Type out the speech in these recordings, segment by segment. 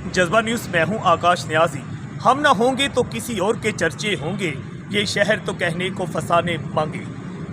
जज्बा न्यूज़ में हूँ आकाश न्याजी। हम ना होंगे तो किसी और के चर्चे होंगे, ये शहर तो कहने को फसाने मांगे।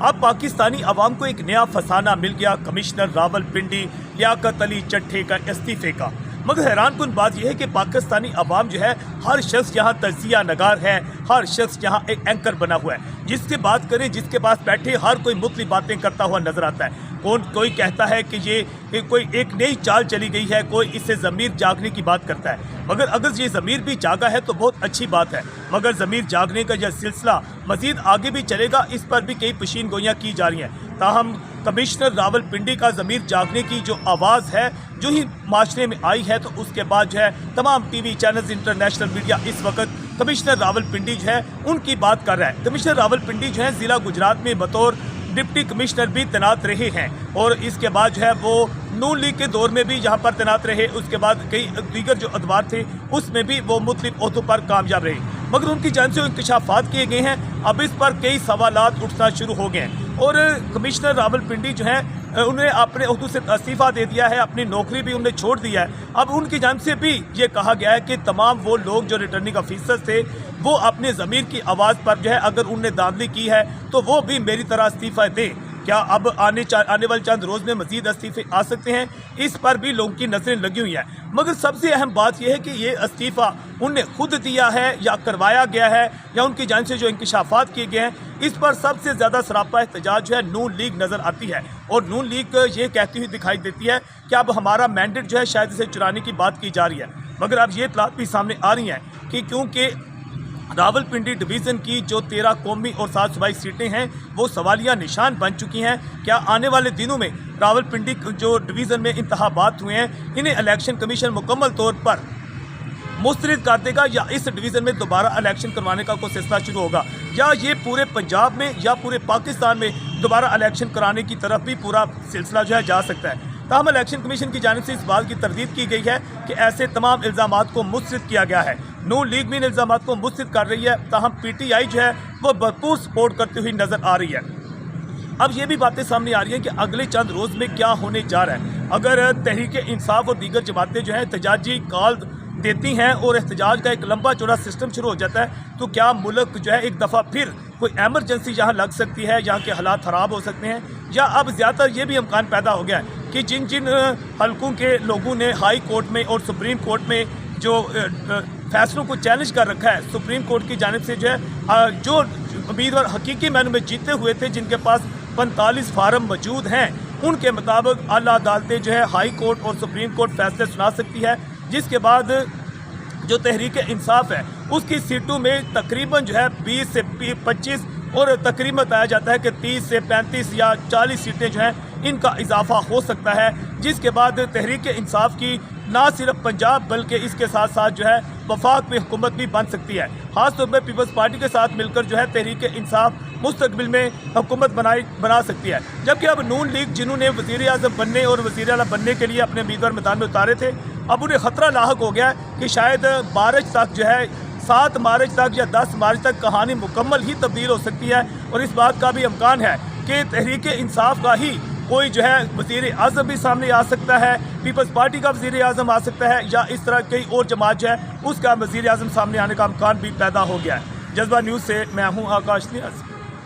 अब पाकिस्तानी अवाम को एक नया फसाना मिल गया कमिश्नर रावलपिंडी लियाकत अली चट्ठे का इस्तीफे का। मगर हैरानकुन बात यह है कि पाकिस्तानी अवाम जो है, हर शख्स यहाँ तजिया नगार है, हर शख्स यहाँ एक एंकर बना हुआ है। जिससे बात करें, जिसके पास बैठे, हर कोई मुख्तलिफ बातें करता हुआ नजर आता है। कोई कहता है कि ये कोई एक नई चाल चली गई है, कोई इससे ज़मीर जागने की बात करता है। मगर अगर ये ज़मीर भी जागा है तो बहुत अच्छी बात है, मगर ज़मीर जागने का यह सिलसिला मज़ीद आगे भी चलेगा, इस पर भी कई पेशीन गोइयाँ की जा रही हैं। ताहम कमिश्नर रावलपिंडी का ज़मीर जागने की जो आवाज़ है, जो ही माशरे में आई है, तो उसके बाद जो है तमाम टीवी चैनल्स, इंटरनेशनल मीडिया इस वक्त कमिश्नर रावलपिंडी जो है उनकी बात कर रहा है। कमिश्नर रावलपिंडी जो है ज़िला गुजरात में बतौर डिप्टी कमिश्नर भी तैनात रहे हैं, और इसके बाद जो है वो नून लीग के दौर में भी यहाँ पर तैनात रहे। उसके बाद कई दीगर जो अदवार थे उसमें भी वो मुख्तलिफ ओहदों पर कामयाब रहे, मगर उनकी जान से इंकशाफात किए गए हैं। अब इस पर कई सवालात उठना शुरू हो गए हैं, और कमिश्नर रावलपिंडी जो है उन्हें अपने ओहदों से इस्तीफ़ा दे दिया है, अपनी नौकरी भी उन्हें छोड़ दिया है। अब उनकी जानिब से भी ये कहा गया है कि तमाम वो लोग जो रिटर्निंग ऑफिसर थे, वो अपने ज़मीर की आवाज़ पर जो है अगर उनने दांधली की है तो वो भी मेरी तरह इस्तीफ़ा दें। क्या अब आने वाले चंद रोज़ में मज़ीद इस्तीफ़े आ सकते हैं? इस पर भी लोगों की नज़रें लगी हुई हैं। मगर सबसे अहम बात यह है कि ये इस्तीफ़ा उनने खुद दिया है या करवाया गया है, या उनकी जानिब से जो इंकशाफात किए गए हैं, इस पर सबसे ज़्यादा सरापा एहतजाज जो है नून लीग नज़र आती है। और नून लीग ये कहती हुई दिखाई देती है कि अब हमारा मैंडेट जो है शायद इसे चुराने की बात की जा रही है। मगर अब ये इतलात भी सामने आ रही हैं कि क्योंकि रावलपिंडी डिवीज़न की जो 13 कौमी और 7 सूबाई सीटें हैं वो सवालिया निशान बन चुकी हैं। क्या आने वाले दिनों में रावलपिंडी जो डिवीज़न में इंतखाबात हुए हैं, इन्हें इलेक्शन कमीशन मुकम्मल तौर पर मुस्तरद कर देगा, या इस डिवीज़न में दोबारा इलेक्शन करवाने का कोई सिलसिला शुरू होगा, या ये पूरे पंजाब में या पूरे पाकिस्तान में दोबारा इलेक्शन कराने की तरफ भी पूरा सिलसिला जो है जा सकता है। ताहम इलेक्शन कमीशन की जानिब से इस बात की तरदीद की गई है कि ऐसे तमाम इल्ज़ामात को मुस्तरद किया गया है। नून लीग भी इन इल्ज़ामात को मुस्तरद कर रही है, ताहम PTI जो है वो भरपूर सपोर्ट करती हुई नज़र आ रही है। अब ये भी बातें सामने आ रही हैं कि अगले चंद रोज़ में क्या होने जा रहा है। अगर तहरीक इंसाफ और दीगर जमातें जो है एहतजाजी कॉल देती हैं और एहतजाज का एक लंबा चौड़ा सिस्टम शुरू हो जाता है, तो क्या मुल्क जो है एक दफ़ा फिर कोई एमरजेंसी यहाँ लग सकती है, यहाँ के हालात ख़राब हो सकते हैं। या अब ज़्यादातर ये भी इम्कान पैदा हो गया है कि जिन जिन हलकों के लोगों ने हाई कोर्ट में और सुप्रीम कोर्ट में जो फैसलों को चैलेंज कर रखा है, सुप्रीम कोर्ट की जानिब से जो है जो उम्मीदवार हकीकी मायनों में जीते हुए थे, जिनके पास 45 फार्म मौजूद हैं, उनके मुताबिक आला अदालतें जो है हाई कोर्ट और सुप्रीम कोर्ट फैसले सुना सकती है, जिसके बाद जो तहरीक इंसाफ है उसकी सीटों में तकरीबन जो है 20 से 25 और तकरीबन बताया जाता है कि 30 से 35 या 40 सीटें जो हैं इनका इजाफा हो सकता है, जिसके बाद तहरीक इंसाफ की ना सिर्फ पंजाब बल्कि इसके साथ साथ जो है वफाक में हुकूमत भी बन सकती है। खास तौर पर पीपल्स पार्टी के साथ मिलकर जो है तहरीक इंसाफ मुस्तकबिल में हुकूमत बना सकती है। जबकि अब नून लीग जिन्होंने वज़ीर आज़म बनने और वज़ीर आला बनने के लिए अपने उम्मीदवार मैदान में उतारे थे, अब उन्हें ख़तरा लाहक हो गया है कि शायद मार्च तक जो है 7 मार्च तक या 10 मार्च तक कहानी मुकम्मल ही तब्दील हो सकती है। और इस बात का भी इम्कान है कि तहरीक इंसाफ का ही कोई जो है वज़ीर आज़म भी सामने आ सकता है, पीपल्स पार्टी का वज़ीर आज़म आ सकता है, या इस तरह कई और जमात जो है उसका वज़ीर आज़म सामने आने का इम्कान भी पैदा हो गया है। जज्बा न्यूज़ से मैं हूँ आकाश न्याज़।